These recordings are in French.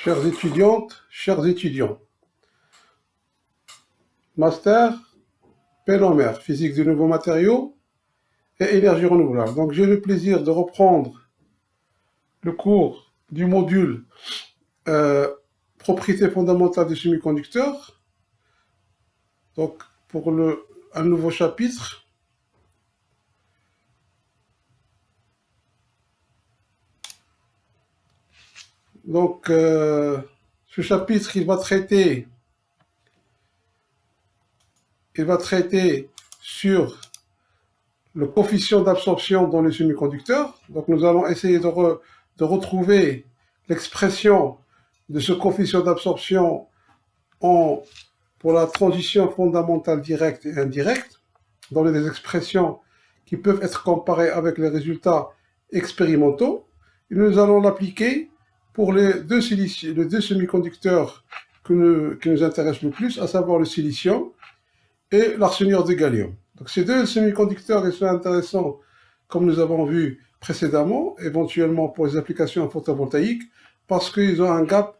Chères étudiantes, chers étudiants, Master, PNOMR, Physique des nouveaux matériaux et énergie renouvelable. Donc j'ai le plaisir de reprendre le cours du module Propriétés fondamentales des semi-conducteurs. Donc pour un nouveau chapitre. Donc ce chapitre, il va traiter sur le coefficient d'absorption dans les semi-conducteurs. Donc nous allons essayer de retrouver l'expression de ce coefficient d'absorption pour la transition fondamentale directe et indirecte, dans les expressions qui peuvent être comparées avec les résultats expérimentaux. Et nous allons l'appliquer pour les deux semi-conducteurs qui nous intéressent le plus, à savoir le silicium et l'arsenure de gallium. Donc ces deux semi-conducteurs, ils sont intéressants, comme nous avons vu précédemment, éventuellement pour les applications photovoltaïques, parce qu'ils ont un gap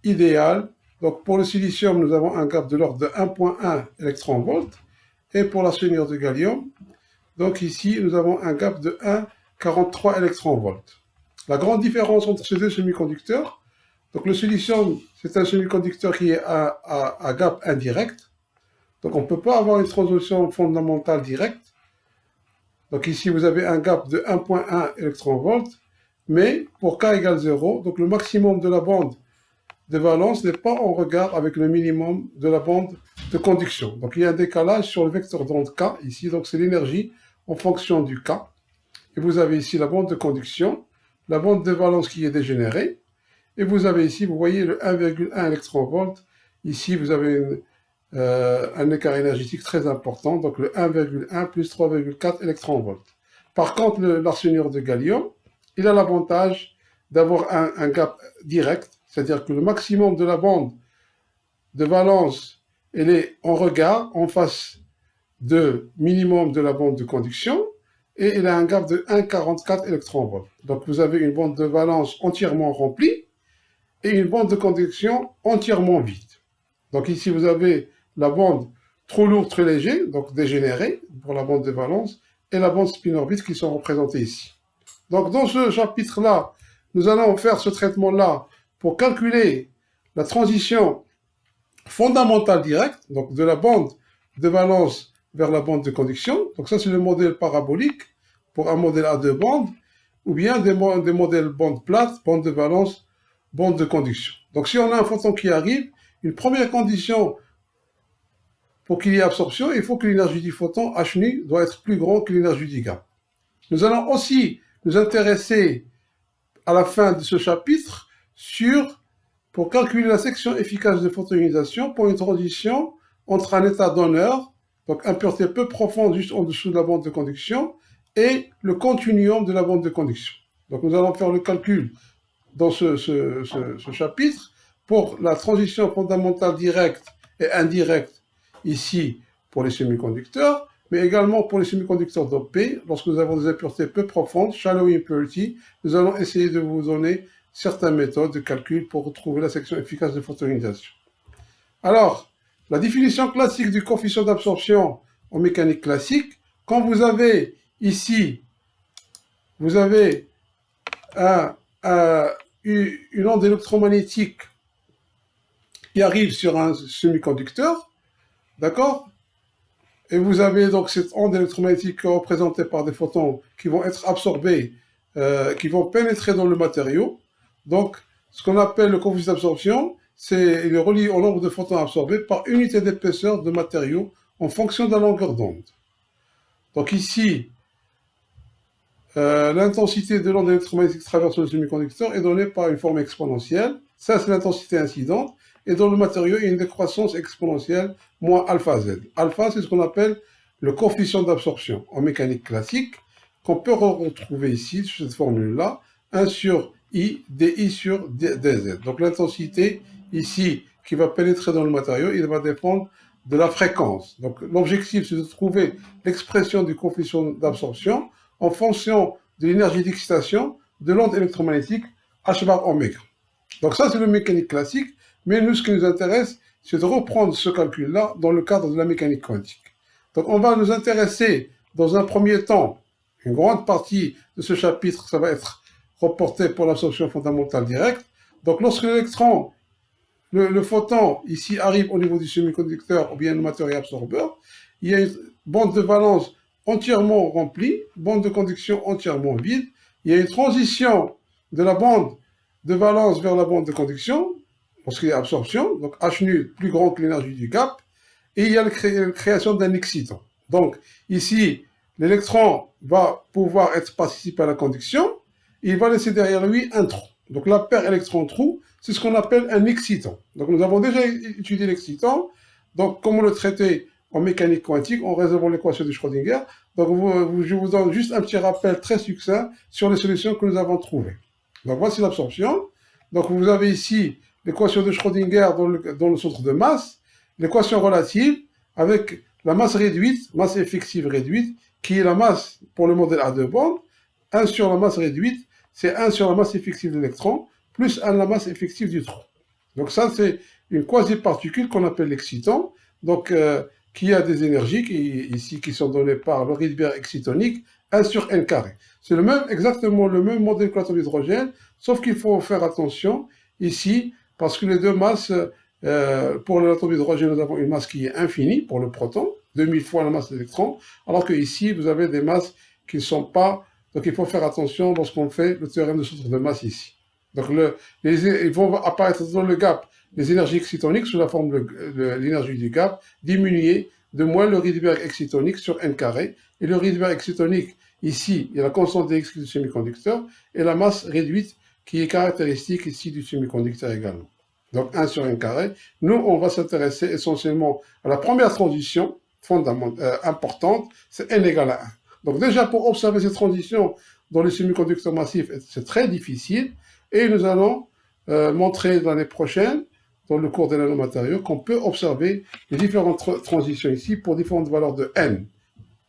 idéal. Donc pour le silicium, nous avons un gap de l'ordre de 1,1 électron-volt, et pour l'arsenure de gallium, donc ici, nous avons un gap de 1,43 électron-volt. La grande différence entre ces deux semi-conducteurs, donc le silicium, c'est un semi-conducteur qui est à gap indirect. Donc on ne peut pas avoir une transition fondamentale directe. Donc ici, vous avez un gap de 1,1 électron-volt, mais pour K égale 0, donc le maximum de la bande de valence n'est pas en regard avec le minimum de la bande de conduction. Donc il y a un décalage sur le vecteur d'onde K ici, donc c'est l'énergie en fonction du K. Et vous avez ici la bande de conduction, la bande de valence qui est dégénérée, et vous avez ici, vous voyez le 1,1 électron-volt. Ici, vous avez un écart énergétique très important, donc le 1,1 plus 3,4 électron-volt. Par contre, l'arsenure de gallium, il a l'avantage d'avoir un gap direct, c'est-à-dire que le maximum de la bande de valence, elle est en regard, en face de minimum de la bande de conduction, et elle a un gap de 1,44 électron-volt. Donc vous avez une bande de valence entièrement remplie, et une bande de conduction entièrement vide. Donc ici, vous avez la bande trop lourde, très léger, donc dégénérée pour la bande de valence, et la bande spin-orbite qui sont représentées ici. Donc dans ce chapitre-là, nous allons faire ce traitement-là pour calculer la transition fondamentale directe, donc de la bande de valence vers la bande de conduction. Donc ça, c'est le modèle parabolique pour un modèle à deux bandes, ou bien des modèles bande plate, bande de valence, bande de conduction. Donc si on a un photon qui arrive, une première condition pour qu'il y ait absorption, il faut que l'énergie du photon H nu doit être plus grande que l'énergie du gap. Nous allons aussi nous intéresser à la fin de ce chapitre pour calculer la section efficace de photoionisation pour une transition entre un état donneur, donc impureté peu profonde juste en dessous de la bande de conduction, et le continuum de la bande de conduction. Donc nous allons faire le calcul dans ce chapitre pour la transition fondamentale directe et indirecte ici pour les semi-conducteurs, mais également pour les semi-conducteurs dopés. Lorsque nous avons des impuretés peu profondes, shallow impurity, nous allons essayer de vous donner certaines méthodes de calcul pour retrouver la section efficace de photoionisation. Alors, la définition classique du coefficient d'absorption en mécanique classique, quand vous avez ici, vous avez une onde électromagnétique qui arrive sur un semi-conducteur, d'accord? Et vous avez donc cette onde électromagnétique représentée par des photons qui vont être absorbés, qui vont pénétrer dans le matériau. Donc, ce qu'on appelle le coefficient d'absorption, il est relié au nombre de photons absorbés par unité d'épaisseur de matériau en fonction de la longueur d'onde. Donc ici, l'intensité de l'onde électromagnétique qui traverse le semi-conducteur est donnée par une forme exponentielle. Ça, c'est l'intensité incidente. Et dans le matériau, il y a une décroissance exponentielle moins alpha z. Alpha, c'est ce qu'on appelle le coefficient d'absorption en mécanique classique, qu'on peut retrouver ici, sur cette formule-là, 1 sur I, dI sur dz. Donc l'intensité ici, qui va pénétrer dans le matériau, il va dépendre de la fréquence. Donc l'objectif, c'est de trouver l'expression du coefficient d'absorption en fonction de l'énergie d'excitation de l'onde électromagnétique H bar oméga. Donc ça, c'est le mécanique classique, mais nous, ce qui nous intéresse, c'est de reprendre ce calcul-là dans le cadre de la mécanique quantique. Donc on va nous intéresser, dans un premier temps, une grande partie de ce chapitre, ça va être reporté pour l'absorption fondamentale directe. Donc lorsque l'électron, le photon, ici, arrive au niveau du semi-conducteur ou bien le matériau absorbeur, il y a une bande de valence entièrement remplie, bande de conduction entièrement vide. Il y a une transition de la bande de valence vers la bande de conduction, lorsqu'il y a absorption, donc H nu plus grand que l'énergie du gap, et il y a la création d'un excitant. Donc ici, l'électron va pouvoir être participé à la conduction, et il va laisser derrière lui un trou. Donc la paire électron-trou, c'est ce qu'on appelle un excitant. Donc nous avons déjà étudié l'excitant, donc comment le traiter en mécanique quantique en résolvant l'équation de Schrödinger. Donc je vous donne juste un petit rappel très succinct sur les solutions que nous avons trouvées. Donc voici l'absorption. Donc vous avez ici l'équation de Schrödinger dans le centre de masse, l'équation relative avec la masse réduite, masse effective réduite, qui est la masse pour le modèle à deux bandes. 1 sur la masse réduite, c'est 1 sur la masse effective de l'électron, plus 1 la masse effective du trou. Donc ça, c'est une quasi-particule qu'on appelle l'excitant, donc qui a des énergies qui sont données par le Rydberg excitonique, 1 sur n carré. C'est exactement le même modèle que l'atome d'hydrogène, sauf qu'il faut faire attention ici, parce que les deux masses, pour l'atome d'hydrogène, nous avons une masse qui est infinie pour le proton, 2000 fois la masse de l'électron, alors que ici, vous avez des masses qui ne sont pas... Donc il faut faire attention lorsqu'on fait le théorème de centre de masse ici. Donc ils vont apparaître dans le gap les énergies excitoniques sous la forme de l'énergie du gap, diminuer de moins le Rydberg excitonique sur n carré. Et le Rydberg excitonique, ici, il y a la constante dx du semi-conducteur et la masse réduite qui est caractéristique ici du semi-conducteur également. Donc 1 sur n carré. Nous, on va s'intéresser essentiellement à la première transition importante, c'est n égale à 1. Donc déjà, pour observer cette transition dans les semi-conducteurs massifs, c'est très difficile. Et nous allons montrer l'année prochaine, dans le cours des nanomatériaux, qu'on peut observer les différentes transitions ici pour différentes valeurs de n,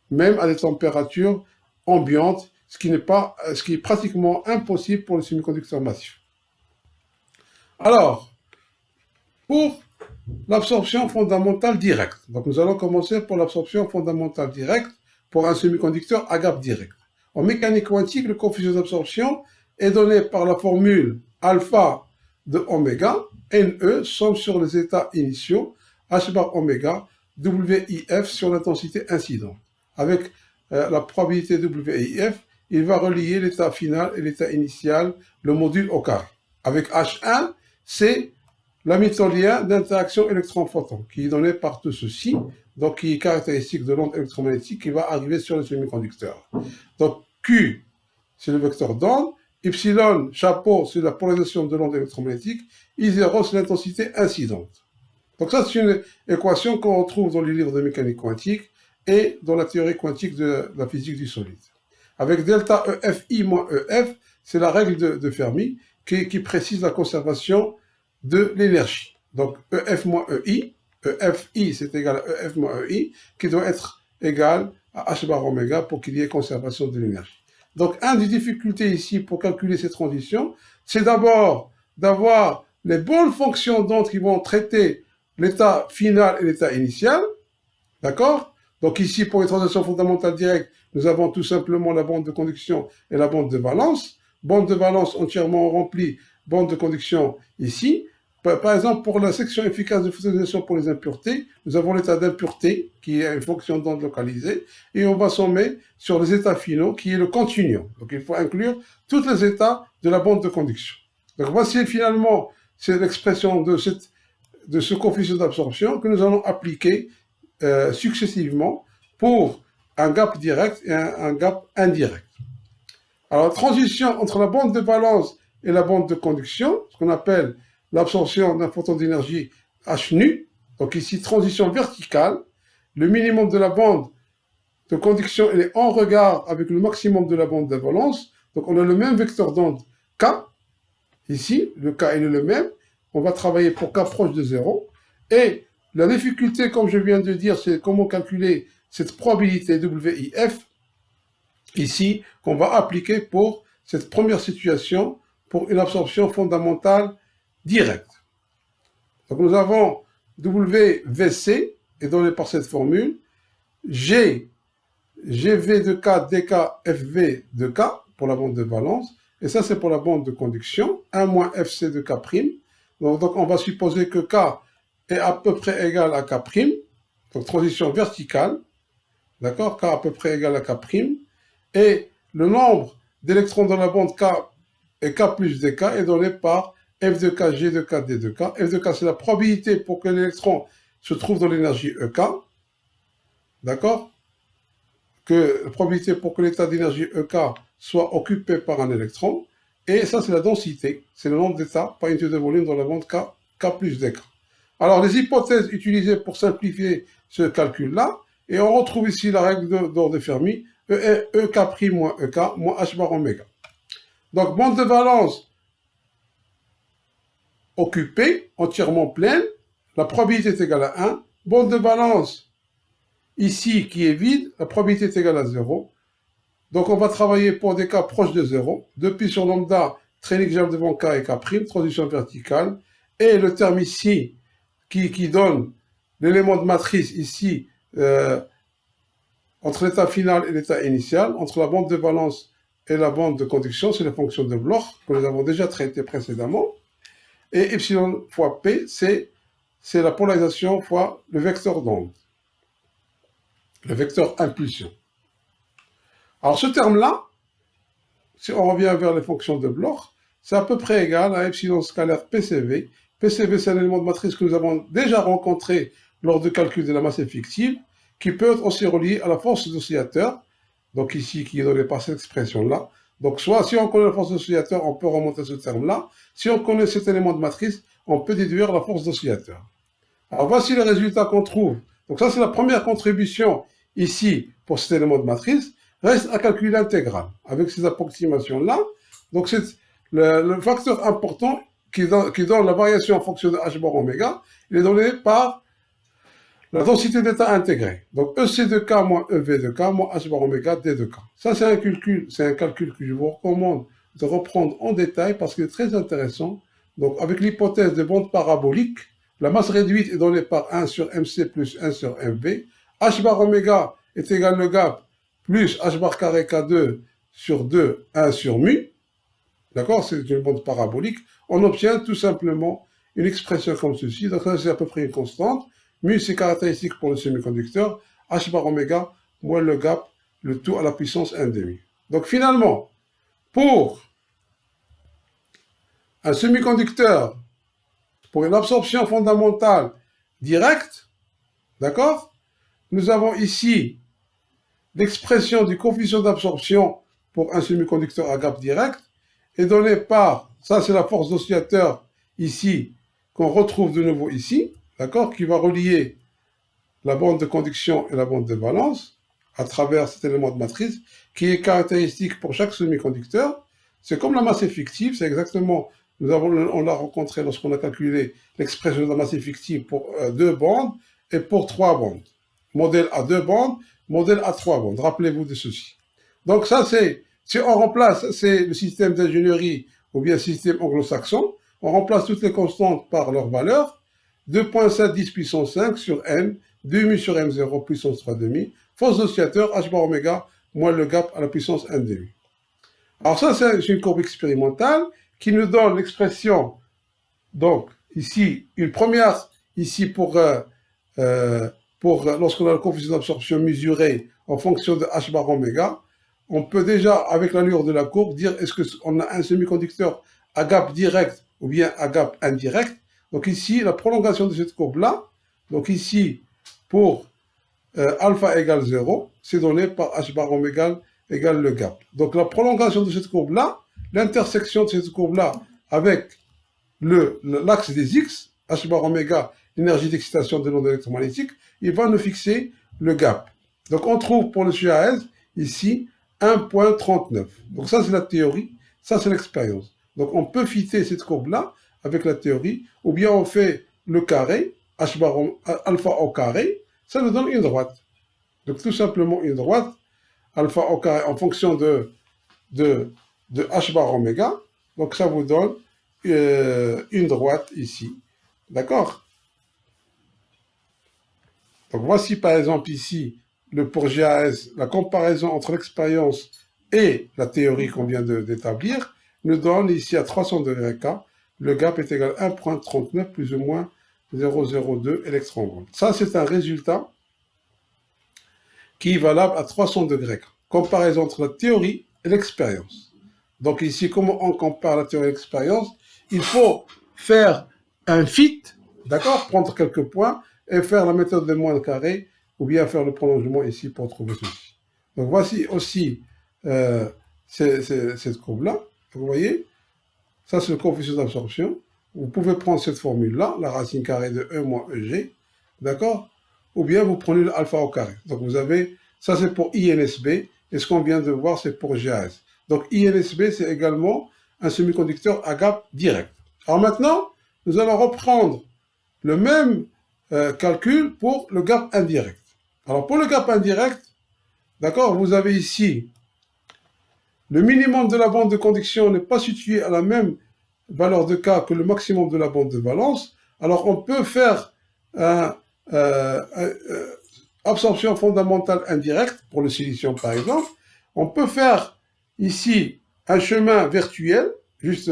même à des températures ambiantes, ce qui est pratiquement impossible pour les semi-conducteurs massifs. Alors, pour l'absorption fondamentale directe. Donc nous allons commencer pour l'absorption fondamentale directe pour un semi-conducteur à gap direct. En mécanique quantique, le coefficient d'absorption est donné par la formule alpha de oméga, Ne, somme sur les états initiaux, H bar oméga, WIF sur l'intensité incidente. Avec la probabilité WIF, il va relier l'état final et l'état initial, le module au carré. Avec H1, c'est l'hamiltonien d'interaction électron-photon, qui est donné par tout ceci, donc qui est caractéristique de l'onde électromagnétique qui va arriver sur le semi-conducteur. Donc Q, c'est le vecteur d'onde, Epsilon, chapeau, c'est la polarisation de l'onde électromagnétique, I0, c'est l'intensité incidente. Donc ça, c'est une équation qu'on retrouve dans les livres de mécanique quantique et dans la théorie quantique de la physique du solide. Avec delta EFI moins EF, c'est la règle de Fermi qui précise la conservation de l'énergie. Donc EF moins EI, EFI c'est égal à EF moins EI, qui doit être égal à H bar oméga pour qu'il y ait conservation de l'énergie. Donc une des difficultés ici pour calculer ces transitions, c'est d'abord d'avoir les bonnes fonctions d'onde qui vont traiter l'état final et l'état initial, d'accord? Donc ici, pour les transitions fondamentales directes, nous avons tout simplement la bande de conduction et la bande de valence. Bande de valence entièrement remplie, bande de conduction ici. Par exemple, pour la section efficace de photonisation pour les impuretés, nous avons l'état d'impureté, qui est une fonction d'onde localisée, et on va sommer sur les états finaux, qui est le continuum. Donc il faut inclure tous les états de la bande de conduction. Donc voici finalement, c'est l'expression de ce coefficient d'absorption que nous allons appliquer successivement pour un gap direct et un gap indirect. Alors, la transition entre la bande de valence et la bande de conduction, ce qu'on appelle l'absorption d'un photon d'énergie H nu, donc ici, transition verticale, le minimum de la bande de conduction il est en regard avec le maximum de la bande de valence, donc on a le même vecteur d'onde K, ici, le K il est le même, on va travailler pour K proche de 0, et la difficulté, comme je viens de dire, c'est comment calculer cette probabilité WIF, ici, qu'on va appliquer pour cette première situation, pour une absorption fondamentale direct. Donc nous avons WVC est donné par cette formule, GV de K, DK, FV de K pour la bande de valence, et ça c'est pour la bande de conduction, 1 moins FC de K'. Donc on va supposer que K est à peu près égal à K', donc transition verticale, d'accord, K à peu près égal à K', et le nombre d'électrons dans la bande K et K plus DK est donné par F de K, G de K, D de K. F de K, c'est la probabilité pour que l'électron se trouve dans l'énergie EK, d'accord, que la probabilité pour que l'état d'énergie EK soit occupé par un électron, et ça c'est la densité, c'est le nombre d'états par unité de volume dans la bande K, K plus DK. Alors les hypothèses utilisées pour simplifier ce calcul-là, et on retrouve ici la règle d'ordre de Fermi, EK' moins EK moins H bar oméga. Donc bande de valence occupée, entièrement pleine, la probabilité est égale à 1. Bande de valence ici qui est vide, la probabilité est égale à 0. Donc on va travailler pour des cas proches de 0. 2 pi sur lambda, très négligeable devant K et K', transition verticale. Et le terme ici qui donne l'élément de matrice ici entre l'état final et l'état initial, entre la bande de valence et la bande de conduction, c'est la fonction de Bloch que nous avons déjà traité précédemment. Et epsilon fois P, c'est la polarisation fois le vecteur d'onde, le vecteur impulsion. Alors ce terme-là, si on revient vers les fonctions de Bloch, c'est à peu près égal à epsilon scalaire PCV. PCV, c'est un élément de matrice que nous avons déjà rencontré lors du calcul de la masse effective, qui peut être aussi relié à la force d'oscillateur, donc ici qui est donnée par cette expression-là. Donc soit si on connaît la force d'oscillateur, on peut remonter ce terme-là. Si on connaît cet élément de matrice, on peut déduire la force d'oscillateur. Alors voici les résultats qu'on trouve. Donc ça c'est la première contribution ici pour cet élément de matrice. Reste à calculer l'intégrale avec ces approximations-là. Donc c'est le facteur important qui donne la variation en fonction de H bar oméga, il est donné par la densité d'état intégré. Donc EC de K moins EV de K moins H bar oméga D de K. Ça c'est un calcul que je vous recommande de reprendre en détail parce qu'il est très intéressant. Donc avec l'hypothèse de bande parabolique, la masse réduite est donnée par 1 sur MC plus 1 sur MV. H bar oméga est égal le gap plus H bar carré K2 sur 2, 1 sur mu. D'accord, c'est une bande parabolique. On obtient tout simplement une expression comme ceci. Donc ça c'est à peu près une constante. Mu c'est caractéristique pour le semi-conducteur. H bar oméga moins le gap, le tout à la puissance 1,5. Donc finalement, pour un semi-conducteur, pour une absorption fondamentale directe, d'accord, nous avons ici l'expression du coefficient d'absorption pour un semi-conducteur à gap direct est donnée par, ça c'est la force d'oscillateur ici, qu'on retrouve de nouveau ici, d'accord, qui va relier la bande de conduction et la bande de valence à travers cet élément de matrice qui est caractéristique pour chaque semi-conducteur. C'est comme la masse effective, c'est exactement, on l'a rencontré lorsqu'on a calculé l'expression de la masse effective pour 2 bandes et pour 3 bandes. Modèle à 2 bandes, modèle à 3 bandes. Rappelez-vous de ceci. Donc ça c'est, si on remplace, c'est le système d'ingénierie ou bien système anglo-saxon, on remplace toutes les constantes par leur valeur, 2.7 10 puissance 5 sur n, 2 mu sur m0 puissance 3,5, force d'oscillateur h bar oméga moins le gap à la puissance 1,5. Alors ça c'est une courbe expérimentale qui nous donne l'expression, donc ici, une première, ici pour lorsqu'on a le coefficient d'absorption mesuré en fonction de h bar oméga, on peut déjà, avec l'allure de la courbe, dire est-ce qu'on a un semi-conducteur à gap direct ou bien à gap indirect. Donc ici, la prolongation de cette courbe-là, donc ici, pour alpha égale 0, c'est donné par h bar oméga égale le gap. Donc la prolongation de cette courbe-là, l'intersection de cette courbe-là avec l'axe des x, h bar oméga, l'énergie d'excitation de l'onde électromagnétique, il va nous fixer le gap. Donc on trouve pour le CAS, ici, 1.39. Donc ça c'est la théorie, ça c'est l'expérience. Donc on peut fitter cette courbe-là avec la théorie, ou bien on fait le carré, h bar alpha au carré, ça nous donne une droite. Donc tout simplement une droite, alpha au carré en fonction de h bar oméga, donc ça vous donne une droite ici. D'accord? Donc voici par exemple ici, pour GAS, la comparaison entre l'expérience et la théorie qu'on vient d'établir, nous donne ici à 300 degrés K, le gap est égal à 1,39 plus ou moins 0,02 électron-volts. Ça, c'est un résultat qui est valable à 300 degrés K. Comparaison entre la théorie et l'expérience. Donc ici, comment on compare la théorie et l'expérience? Il faut faire un fit, d'accord, prendre quelques points et faire la méthode de moins carré ou bien faire le prolongement ici pour trouver ceci. Donc voici aussi cette courbe-là. Vous voyez, ça c'est le coefficient d'absorption. Vous pouvez prendre cette formule-là, la racine carrée de E moins EG, d'accord? Ou bien vous prenez l'alpha au carré. Donc vous avez, ça c'est pour INSB, et ce qu'on vient de voir c'est pour GAS. Donc INSB c'est également un semi-conducteur à gap direct. Alors maintenant, nous allons reprendre le même calcul pour le gap indirect. Alors pour le gap indirect, d'accord, vous avez ici le minimum de la bande de conduction n'est pas situé à la même valeur de K que le maximum de la bande de valence. Alors on peut faire absorption fondamentale indirecte pour le silicium par exemple. On peut faire ici un chemin virtuel, juste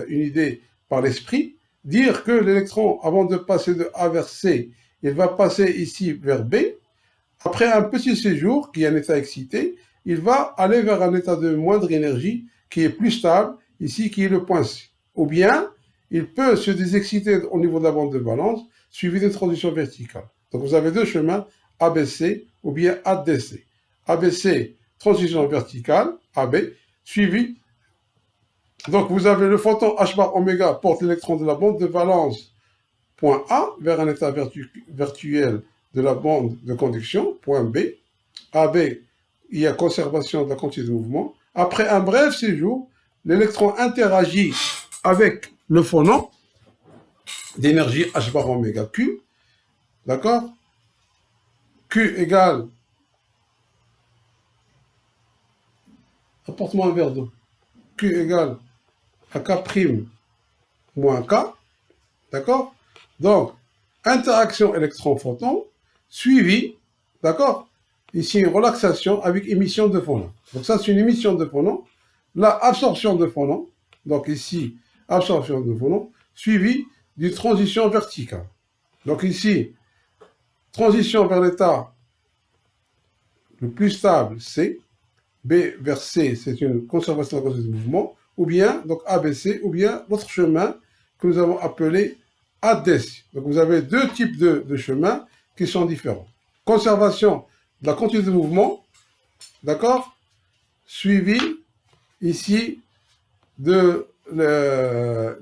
une idée par l'esprit, dire que l'électron, avant de passer de A vers C, il va passer ici vers B. Après un petit séjour, qui est un état excité, il va aller vers un état de moindre énergie, qui est plus stable, ici, qui est le point C. Ou bien, il peut se désexciter au niveau de la bande de valence, suivi d'une transition verticale. Donc vous avez deux chemins, ABC ou bien ADC. ABC, transition verticale, AB, suivi. Donc vous avez le photon H bar oméga porte l'électron de la bande de valence point A vers un état virtuel de la bande de conduction, point B. AB, il y a conservation de la quantité de mouvement. Après un bref séjour, l'électron interagit avec le phonon d'énergie H bar oméga Q. D'accord? Q égale, apporte-moi un verre d'eau. Q égale à K' moins K. D'accord? Donc, interaction électron-photon suivie, d'accord? Ici, une relaxation avec émission de phonons. Donc ça, c'est une émission de phonons. Là, absorption de phonons. Donc ici, absorption de phonons suivie d'une transition verticale. Donc ici, transition vers l'état le plus stable, C. B vers C, c'est une conservation de la quantité de mouvement. Ou bien, donc ABC, ou bien l'autre chemin que nous avons appelé ADC. Donc vous avez deux types de chemins qui sont différents. Conservation de la quantité de mouvement, d'accord, suivi ici de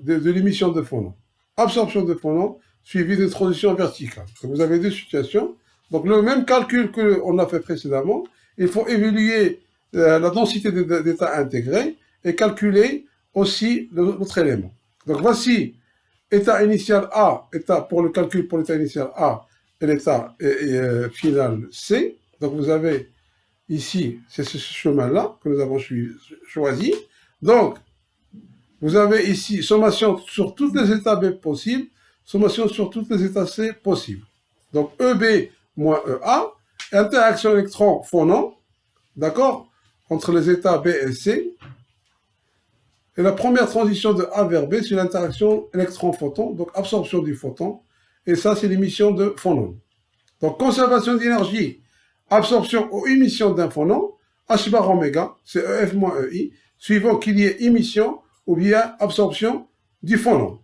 l'émission de phonons. Absorption de phonons suivi de transition verticale. Donc vous avez deux situations. Donc le même calcul qu'on a fait précédemment, il faut évaluer la densité d'état intégré et calculer aussi l'autre élément. Donc voici état initial A, pour le calcul pour l'état initial A et l'état final C. Donc vous avez ici, c'est ce chemin-là que nous avons choisi. Donc, vous avez ici sommation sur tous les états B possibles, sommation sur tous les états C possibles. Donc EB moins EA, interaction électron-phonon, d'accord, entre les états B et C. Et la première transition de A vers B, c'est l'interaction électron-photon, donc absorption du photon. Et ça, c'est l'émission de phonon. Donc, conservation d'énergie, absorption ou émission d'un phonon, H bar oméga, c'est EF moins EI, suivant qu'il y ait émission ou bien absorption du phonon.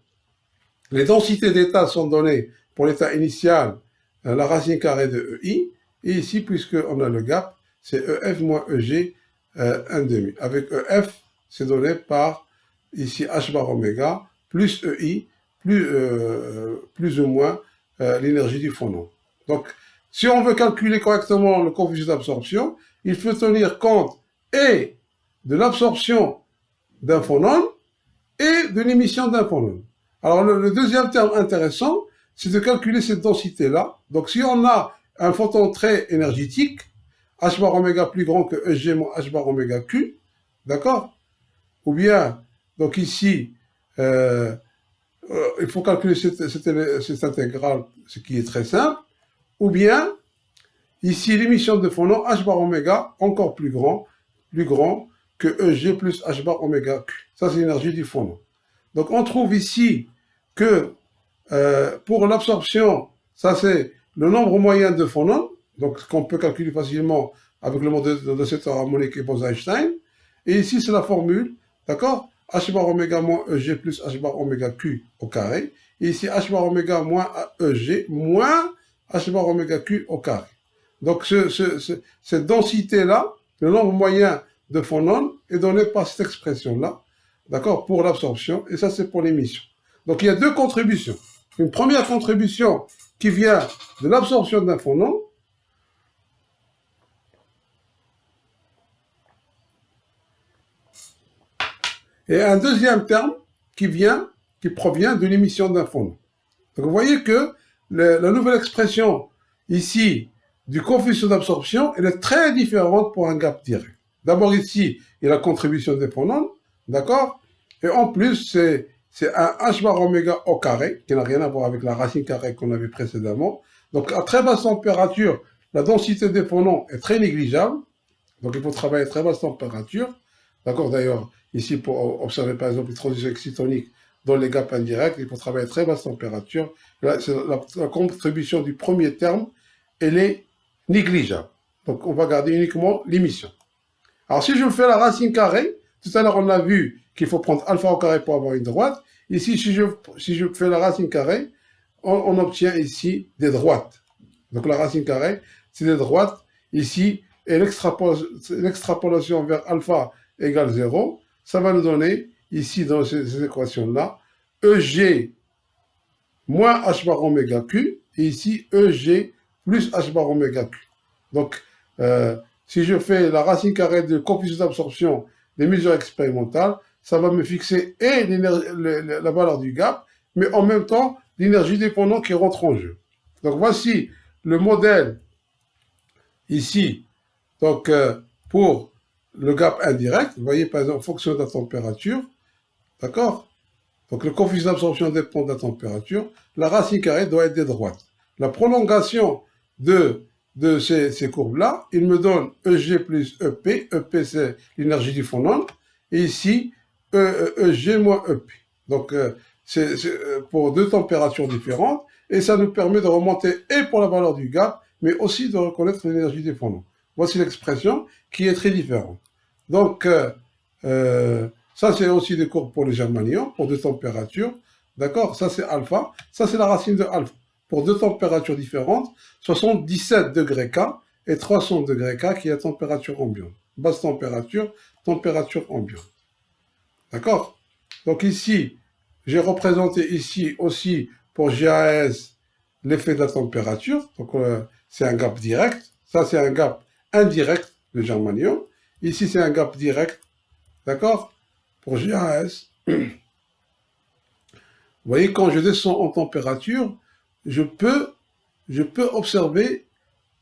Les densités d'état sont données pour l'état initial, la racine carrée de EI, et ici, puisqu'on a le gap, c'est EF moins EG 1,5. Avec EF, c'est donné par, ici, H bar oméga, plus EI, plus ou moins l'énergie du phonon. Donc, si on veut calculer correctement le coefficient d'absorption, il faut tenir compte et de l'absorption d'un phonon et de l'émission d'un phonon. Alors, le deuxième terme intéressant, c'est de calculer cette densité-là. Donc, si on a un photon très énergétique, H bar oméga plus grand que EG moins H bar oméga Q, d'accord? Ou bien, donc ici, il faut calculer cette intégrale, ce qui est très simple, ou bien, ici, l'émission de phonon H bar oméga, encore plus grand que EG plus H bar oméga Q. Ça, c'est l'énergie du phonon. Donc, on trouve ici que pour l'absorption, ça, c'est le nombre moyen de phonons, donc qu'on peut calculer facilement avec le modèle de cette harmonique et Bose-Einstein. Et ici, c'est la formule, d'accord? H bar oméga moins EG plus H bar oméga Q au carré. Et ici, H bar oméga moins EG moins H bar oméga Q au carré. Donc, cette densité-là, le nombre moyen de phonons, est donné par cette expression-là, d'accord, pour l'absorption, et ça, c'est pour l'émission. Donc, il y a deux contributions. Une première contribution qui vient de l'absorption d'un phonon, et un deuxième terme qui provient de l'émission d'un phonon. Donc, vous voyez que la nouvelle expression ici du coefficient d'absorption, elle est très différente pour un gap direct. D'abord ici, il y a la contribution des phonons, d'accord? Et en plus, c'est un h bar oméga au carré, qui n'a rien à voir avec la racine carrée qu'on avait précédemment. Donc à très basse température, la densité des phonons est très négligeable. Donc il faut travailler à très basse température. D'accord? D'ailleurs, ici, pour observer par exemple les transitions excitoniques dans les gaps indirects, il faut travailler à très basse température. Là, la contribution du premier terme, elle est négligeable. Donc on va garder uniquement l'émission. Alors si je fais la racine carrée, tout à l'heure on a vu qu'il faut prendre alpha au carré pour avoir une droite. Ici, si je fais la racine carrée, on obtient ici des droites. Donc la racine carrée, c'est des droites ici, et l'extrapolation vers alpha égale 0, ça va nous donner ici dans ces équations-là, EG moins H bar oméga Q, et ici EG plus H bar oméga Q. Donc, si je fais la racine carrée de coefficient d'absorption des mesures expérimentales, ça va me fixer et la valeur du gap, mais en même temps l'énergie des phonons qui rentre en jeu. Donc voici le modèle ici, donc pour le gap indirect. Vous voyez par exemple en fonction de la température, d'accord? Donc le coefficient d'absorption dépend de la température. La racine carrée doit être des droites. La prolongation de ces courbes-là, il me donne EG plus EP. EP, c'est l'énergie du phonon. Et ici, EG moins EP. Donc, c'est pour deux températures différentes. Et ça nous permet de remonter et pour la valeur du gap, mais aussi de reconnaître l'énergie des phonons. Voici l'expression qui est très différente. Donc, ça, c'est aussi des courbes pour les germaniums, pour deux températures. D'accord? Ça, c'est alpha. Ça, c'est la racine de alpha. Pour deux températures différentes, 77 degrés K et 300 degrés K qui est la température ambiante. Basse température, température ambiante. D'accord? Donc ici, j'ai représenté ici aussi pour GAS l'effet de la température. Donc c'est un gap direct. Ça, c'est un gap indirect de germanium. Ici, c'est un gap direct. D'accord? Pour GAS. Vous voyez, quand je descends en température, je peux observer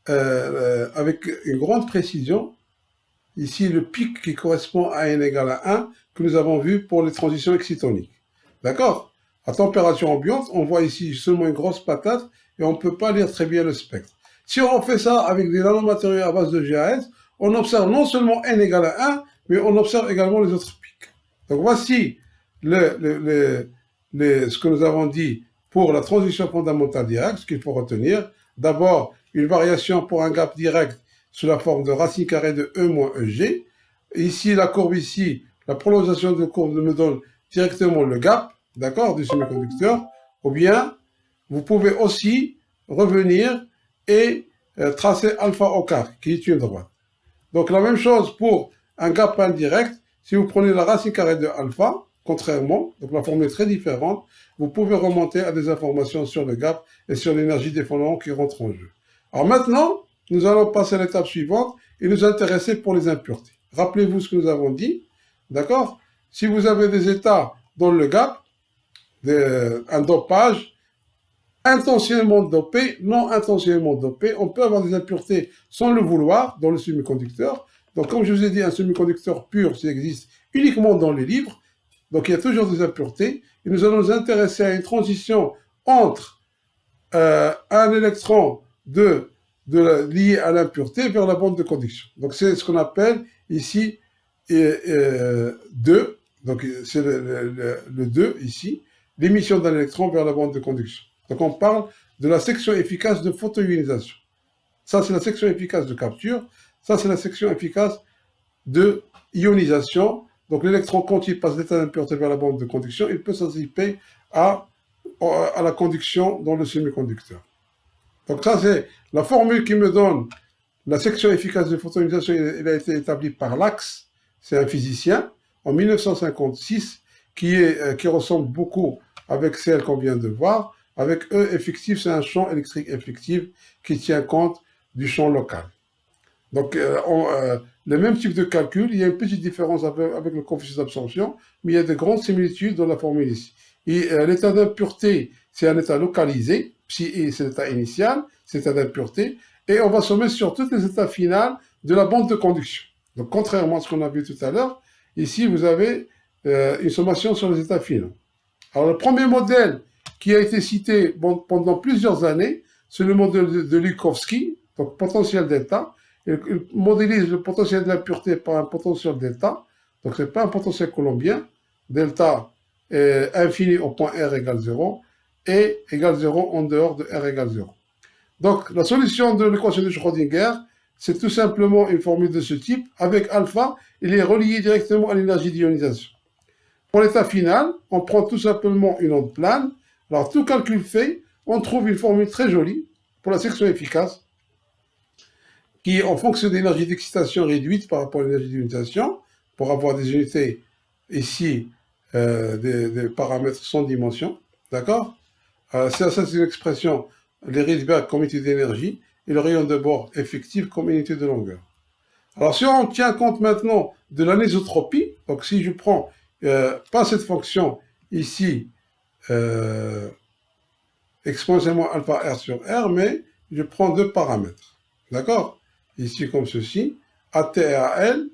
avec une grande précision ici le pic qui correspond à n égale à 1 que nous avons vu pour les transitions excitoniques. D'accord? À température ambiante, on voit ici seulement une grosse patate et on ne peut pas lire très bien le spectre. Si on fait ça avec des nanomatériaux à base de GAS, on observe non seulement n égale à 1, mais on observe également les autres pics. Donc voici ce que nous avons dit pour la transition fondamentale directe, ce qu'il faut retenir. D'abord, une variation pour un gap direct sous la forme de racine carrée de E moins EG. Ici, la courbe ici, la prolongation de courbe me donne directement le gap, d'accord, du semi-conducteur. Ou bien, vous pouvez aussi revenir et tracer alpha au carré, qui est une droite. Donc, la même chose pour un gap indirect. Si vous prenez la racine carrée de alpha, contrairement, donc la formule est très différente, vous pouvez remonter à des informations sur le gap et sur l'énergie des phonons qui rentrent en jeu. Alors maintenant, nous allons passer à l'étape suivante et nous intéresser pour les impuretés. Rappelez-vous ce que nous avons dit, d'accord? Si vous avez des états dans le gap, un dopage, intentionnellement dopé, non intentionnellement dopé, on peut avoir des impuretés sans le vouloir dans le semi-conducteur. Donc comme je vous ai dit, un semi-conducteur pur, ça existe uniquement dans les livres. donc il y a toujours des impuretés, et nous allons nous intéresser à une transition entre un électron lié à l'impureté vers la bande de conduction. Donc c'est ce qu'on appelle ici 2, donc c'est le 2 ici, l'émission d'un électron vers la bande de conduction. Donc on parle de la section efficace de photoionisation. Ça c'est la section efficace de capture, ça c'est la section efficace de ionisation. Donc l'électron, quand il passe d'état d'impureté vers la bande de conduction, il peut s'anticiper à la conduction dans le semi-conducteur. Donc ça c'est la formule qui me donne la section efficace de photoionisation. Elle a été établie par Lax, c'est un physicien, en 1956, qui ressemble beaucoup avec celle qu'on vient de voir. Avec E effectif, c'est un champ électrique effectif qui tient compte du champ local. Donc, le même type de calcul, il y a une petite différence avec le coefficient d'absorption, mais il y a de grandes similitudes dans la formule ici. L'état d'impureté, c'est un état localisé, psi c'est l'état initial, c'est l'état d'impureté, et on va sommer sur tous les états finaux de la bande de conduction. Donc, contrairement à ce qu'on a vu tout à l'heure, ici, vous avez une sommation sur les états finaux. Alors, le premier modèle qui a été cité pendant plusieurs années, c'est le modèle de Lukovsky, donc potentiel delta. Il modélise le potentiel de l'impureté par un potentiel delta, donc ce n'est pas un potentiel colombien, delta est infini au point R égale 0, et égale 0 en dehors de R égale 0. Donc la solution de l'équation de Schrödinger, c'est tout simplement une formule de ce type, avec alpha, il est relié directement à l'énergie d'ionisation. Pour l'état final, on prend tout simplement une onde plane. Alors tout calcul fait, on trouve une formule très jolie pour la section efficace, qui est en fonction d'énergie d'excitation réduite par rapport à l'énergie d'ionisation, pour avoir des unités ici, des paramètres sans dimension, d'accord? Ça c'est une expression, les Rydberg comme unité d'énergie, et le rayon de bord effectif comme unité de longueur. Alors si on tient compte maintenant de l'anisotropie, donc si je prends, pas cette fonction ici, exponentiellement alpha R sur R, mais je prends deux paramètres, d'accord? Ici comme ceci, AT et AL,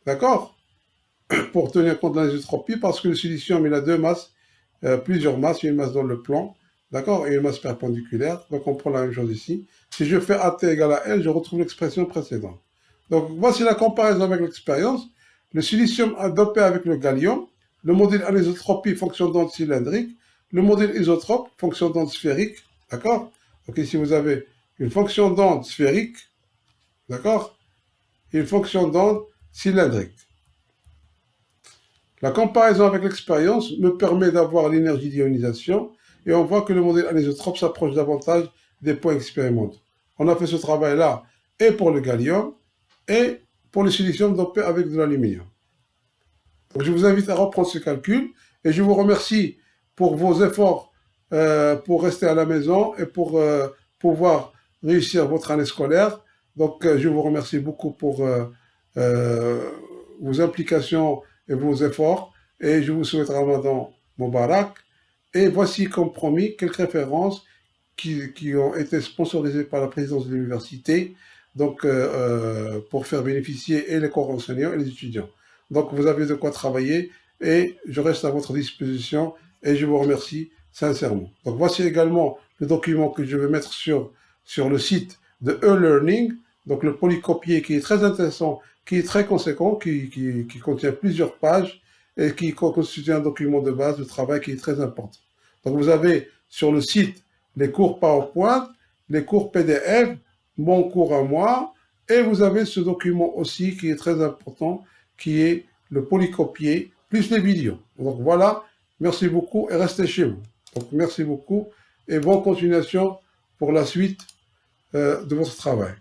d'accord? Pour tenir compte de l'anisotropie, parce que le silicium, il a deux masses, plusieurs masses, une masse dans le plan, d'accord? Et une masse perpendiculaire, donc on prend la même chose ici. Si je fais AT égale à L, je retrouve l'expression précédente. Donc voici la comparaison avec l'expérience. Le silicium dopé avec le gallium, le modèle anisotropie, fonction d'onde cylindrique, le modèle isotrope, fonction d'onde sphérique, d'accord? Donc ici vous avez une fonction d'onde sphérique, d'accord? Et une fonction d'onde cylindrique. La comparaison avec l'expérience me permet d'avoir l'énergie d'ionisation et on voit que le modèle anisotrope s'approche davantage des points expérimentaux. On a fait ce travail-là et pour le gallium et pour le silicium dopé avec de l'aluminium. Donc je vous invite à reprendre ce calcul et je vous remercie pour vos efforts pour rester à la maison et pour pouvoir réussir votre année scolaire. Donc je vous remercie beaucoup pour vos implications et vos efforts et je vous souhaite Ramadan Mubarak. Et voici comme promis quelques références qui ont été sponsorisées par la présidence de l'université, donc pour faire bénéficier et les corps enseignants et les étudiants. Donc vous avez de quoi travailler et je reste à votre disposition et je vous remercie sincèrement. Donc voici également le document que je vais mettre sur le site de e-learning, donc le polycopier qui est très intéressant, qui est très conséquent, qui contient plusieurs pages et qui constitue un document de base de travail qui est très important. Donc vous avez sur le site les cours PowerPoint, les cours PDF, mon cours à moi, et vous avez ce document aussi qui est très important, qui est le polycopier, plus les vidéos. Donc voilà, merci beaucoup et restez chez vous. Donc merci beaucoup et bonne continuation pour la suite de votre travail.